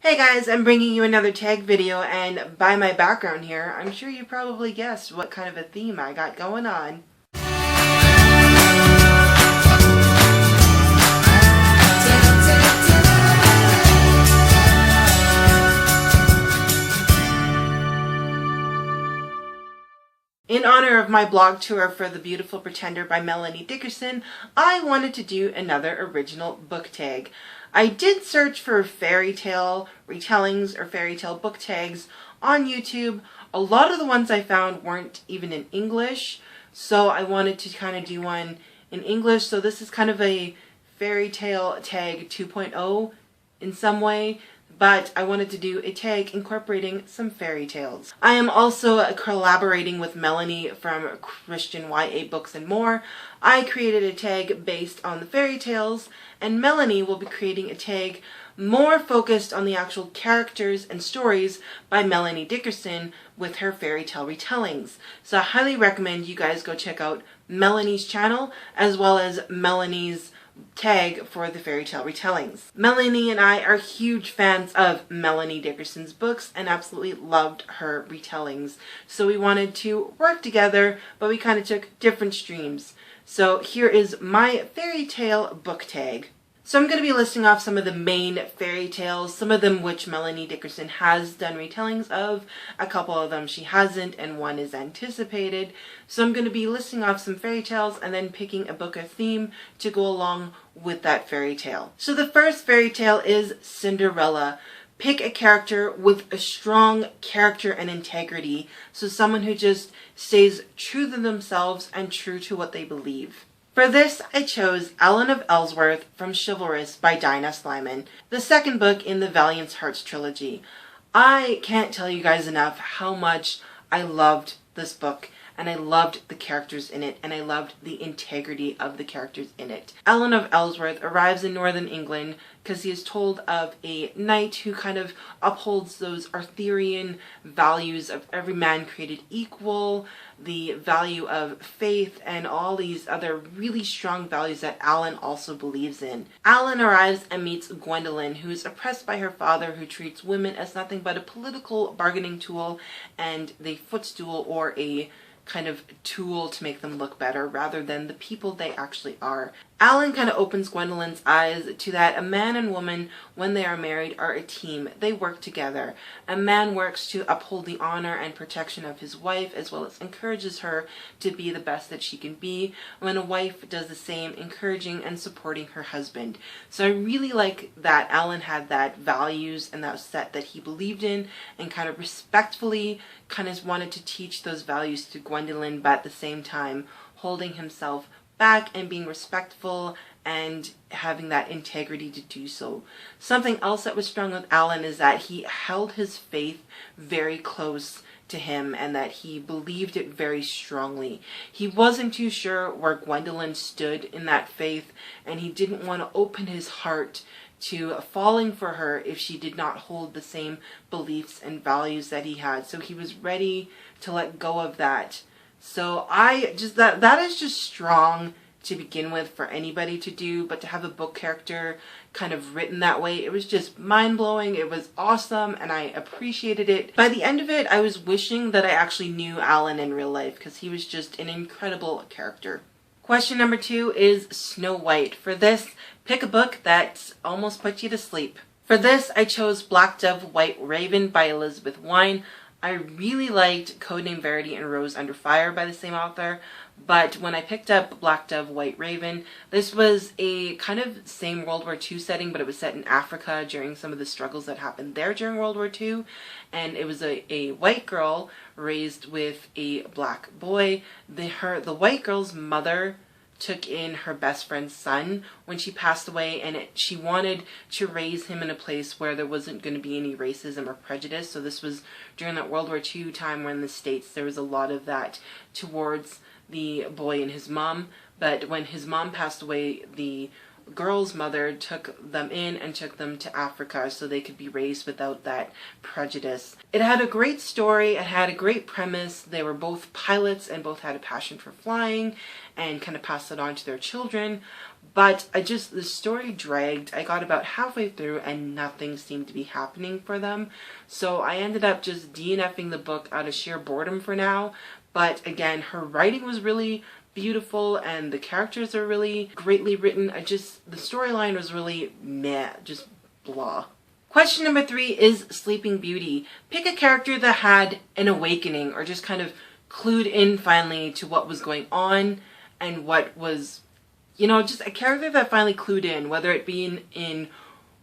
Hey guys, I'm bringing you another tag video, and by my background here, I'm sure you probably guessed what kind of a theme I got going on. In honor of my blog tour for The Beautiful Pretender by Melanie Dickerson, I wanted to do another original book tag. I did search for fairy tale retellings or fairy tale book tags on YouTube. A lot of the ones I found weren't even in English, so I wanted to kind of do one in English. So this is kind of a fairy tale tag 2.0 in some way. But I wanted to do a tag incorporating some fairy tales. I am also collaborating with Melanie from ChristianYAbooksandmore. I created a tag based on the fairy tales, and Melanie will be creating a tag more focused on the actual characters and stories by Melanie Dickerson with her fairy tale retellings. So I highly recommend you guys go check out Melanie's channel as well as Melanie's tag for the fairy tale retellings. Melanie and I are huge fans of Melanie Dickerson's books and absolutely loved her retellings. So we wanted to work together, but we kind of took different streams. So here is my fairy tale book tag. So I'm going to be listing off some of the main fairy tales, some of them which Melanie Dickerson has done retellings of, a couple of them she hasn't, and one is anticipated. So I'm going to be listing off some fairy tales and then picking a book or theme to go along with that fairy tale. So the first fairy tale is Cinderella. Pick a character with a strong character and integrity, so someone who just stays true to themselves and true to what they believe. For this, I chose Ellen of Ellsworth from Chivalrous by Dinah Slyman, the second book in the Valiant Hearts trilogy. I can't tell you guys enough how much I loved this book, and I loved the characters in it, and I loved the integrity of the characters in it. Ellen of Ellsworth arrives in northern England because he is told of a knight who kind of upholds those Arthurian values of every man created equal, the value of faith, and all these other really strong values that Alan also believes in. Alan arrives and meets Gwendolyn, who is oppressed by her father, who treats women as nothing but a political bargaining tool and the footstool or a kind of tool to make them look better rather than the people they actually are. Alan kind of opens Gwendolyn's eyes to that a man and woman, when they are married, are a team. They work together. A man works to uphold the honor and protection of his wife, as well as encourages her to be the best that she can be, when a wife does the same, encouraging and supporting her husband. So I really like that Alan had that values and that set that he believed in, and kind of respectfully kind of wanted to teach those values to Gwendolyn, but at the same time holding himself back and being respectful and having that integrity to do so. Something else that was strong with Alan is that he held his faith very close to him and that he believed it very strongly. He wasn't too sure where Gwendolyn stood in that faith, and he didn't want to open his heart to falling for her if she did not hold the same beliefs and values that he had. So he was ready to let go of that. So that is just strong to begin with for anybody to do, but to have a book character kind of written that way, it was just mind-blowing. It was awesome and I appreciated it. By the end of it, I was wishing that I actually knew Alan in real life because he was just an incredible character. Question number 2 is Snow White. For this, pick a book that almost puts you to sleep. For this, I chose Black Dove, White Raven by Elizabeth Wine. I really liked Codename Verity and Rose Under Fire by the same author, but when I picked up Black Dove, White Raven, this was a kind of same World War II setting, but it was set in Africa during some of the struggles that happened there during World War II, and it was a white girl raised with a black boy. The white girl's mother took in her best friend's son when she passed away, and she wanted to raise him in a place where there wasn't going to be any racism or prejudice. So this was during that World War II time when in the States there was a lot of that towards the boy and his mom. But when his mom passed away, the girl's mother took them in and took them to Africa so they could be raised without that prejudice. It had a great story, it had a great premise. They were both pilots and both had a passion for flying and kind of passed it on to their children. But the story dragged. I got about halfway through and nothing seemed to be happening for them. So I ended up just DNFing the book out of sheer boredom for now. But again, her writing was really beautiful and the characters are really greatly written. The storyline was really meh, just blah. Question number 3 is Sleeping Beauty. Pick a character that had an awakening or just kind of clued in finally to what was going on and what was, just a character that finally clued in, whether it be in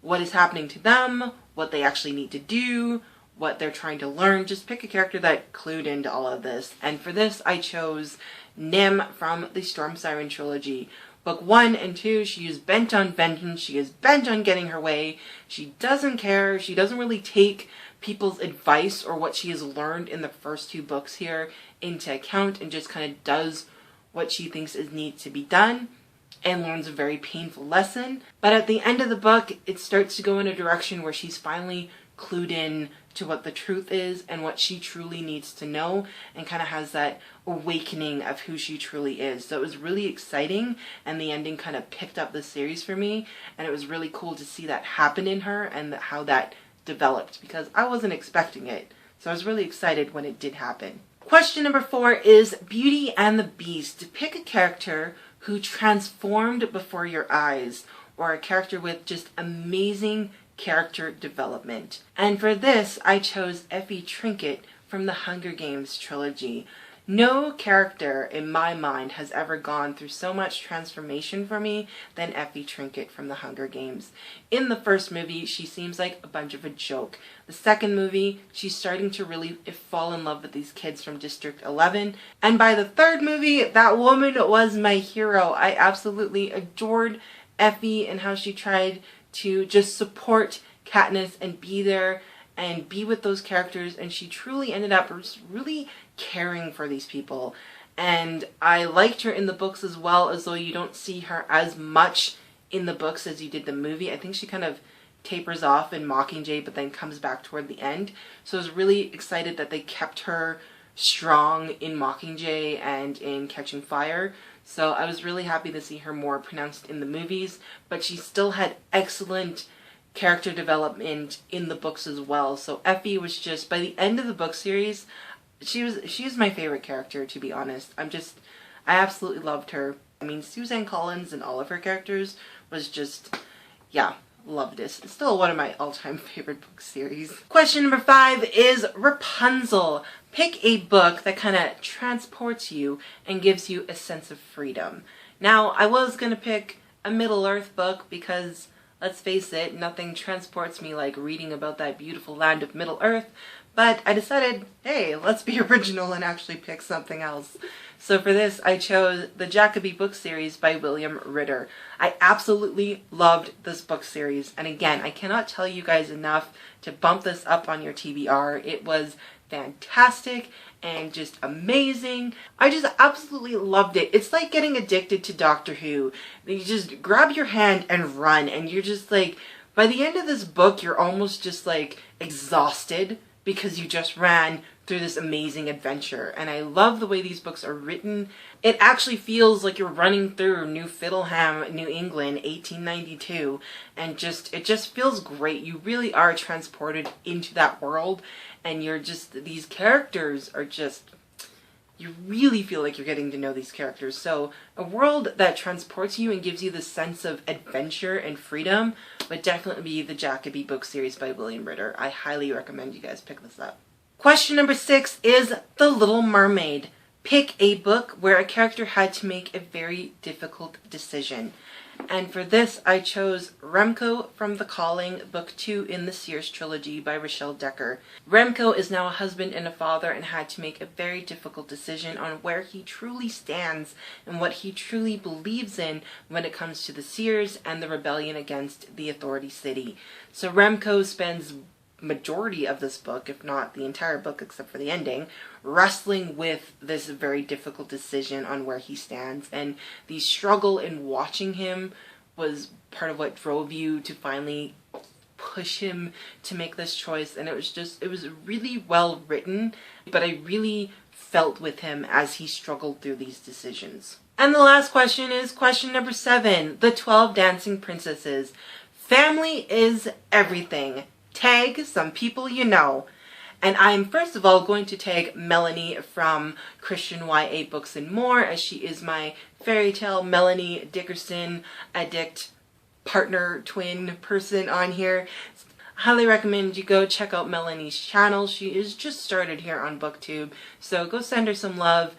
what is happening to them, what they actually need to do, what they're trying to learn. Just pick a character that clued into all of this. And for this, I chose Nim from the Storm Siren trilogy. Book 1 and 2, she is bent on vengeance. She is bent on getting her way. She doesn't care. She doesn't really take people's advice or what she has learned in the first 2 books here into account and just kind of does what she thinks needs to be done and learns a very painful lesson. But at the end of the book, it starts to go in a direction where she's finally clued in to what the truth is and what she truly needs to know and kind of has that awakening of who she truly is. So it was really exciting and the ending kind of picked up the series for me, and it was really cool to see that happen in her and how that developed because I wasn't expecting it. So I was really excited when it did happen. Question number 4 is Beauty and the Beast. Pick a character who transformed before your eyes or a character with just amazing character development. And for this, I chose Effie Trinket from the Hunger Games trilogy. No character in my mind has ever gone through so much transformation for me than Effie Trinket from the Hunger Games. In the first movie, she seems like a bunch of a joke. The second movie, she's starting to really fall in love with these kids from District 11. And by the third movie, that woman was my hero. I absolutely adored Effie and how she tried to just support Katniss and be there and be with those characters, and she truly ended up really caring for these people. And I liked her in the books as well, as though you don't see her as much in the books as you did the movie. I think she kind of tapers off in Mockingjay but then comes back toward the end. So I was really excited that they kept her strong in Mockingjay and in Catching Fire. So I was really happy to see her more pronounced in the movies, but she still had excellent character development in the books as well. So Effie was just, by the end of the book series, she's my favorite character, to be honest. I absolutely loved her. I mean, Suzanne Collins and all of her characters was just, yeah, loved it. It's still one of my all-time favorite book series. Question number 5 is Rapunzel. Pick a book that kind of transports you and gives you a sense of freedom. Now, I was going to pick a Middle-earth book because, let's face it, nothing transports me like reading about that beautiful land of Middle-earth, but I decided, hey, let's be original and actually pick something else. So for this, I chose the Jacoby book series by William Ritter. I absolutely loved this book series, and again, I cannot tell you guys enough to bump this up on your TBR. It was fantastic and just amazing. I just absolutely loved it. It's like getting addicted to Doctor Who. You just grab your hand and run, and you're just like, by the end of this book, you're almost just like exhausted because you just ran through this amazing adventure. And I love the way these books are written. It actually feels like you're running through New Fiddleham, New England, 1892, and it just feels great. You really are transported into that world, and these characters are just, you really feel like you're getting to know these characters. So a world that transports you and gives you the sense of adventure and freedom would definitely be the Jacoby book series by William Ritter. I highly recommend you guys pick this up. Question number 6 is The Little Mermaid. Pick a book where a character had to make a very difficult decision. And for this, I chose Remco from The Calling, Book 2 in the Sears trilogy by Rochelle Decker. Remco is now a husband and a father and had to make a very difficult decision on where he truly stands and what he truly believes in when it comes to the Sears and the rebellion against the Authority City. So Remco spends majority of this book, if not the entire book except for the ending, wrestling with this very difficult decision on where he stands, and the struggle in watching him was part of what drove you to finally push him to make this choice. And it was really well written, but I really felt with him as he struggled through these decisions. And the last question is question number 7, the 12 Dancing Princesses. Family is everything. Tag some people you know. And I'm first of all going to tag Melanie from Christian YA Books and More, as she is my fairy tale Melanie Dickerson addict partner twin person on here. Highly recommend you go check out Melanie's channel. She is just started here on BookTube, so go send her some love.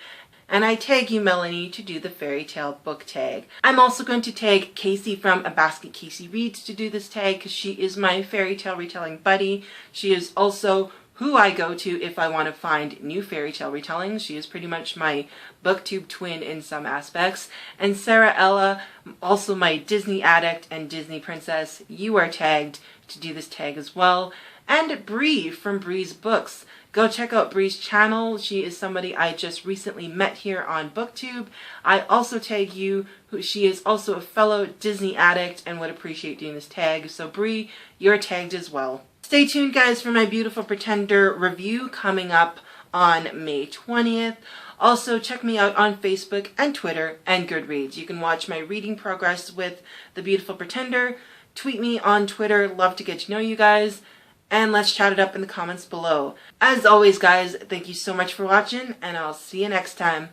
And I tag you, Melanie, to do the fairy tale book tag. I'm also going to tag Casey from A Basket Casey Reads to do this tag, because she is my fairy tale retelling buddy. She is also who I go to if I want to find new fairy tale retellings. She is pretty much my BookTube twin in some aspects. And Sarah Ella, also my Disney addict and Disney princess, you are tagged to do this tag as well. And Bree from Bree's Books. Go check out Bree's channel. She is somebody I just recently met here on BookTube. I also tag you. She is also a fellow Disney addict and would appreciate doing this tag. So Bree, you're tagged as well. Stay tuned, guys, for my Beautiful Pretender review coming up on May 20th. Also, check me out on Facebook and Twitter and Goodreads. You can watch my reading progress with The Beautiful Pretender. Tweet me on Twitter. Love to get to know you guys. And let's chat it up in the comments below. As always, guys, thank you so much for watching, and I'll see you next time.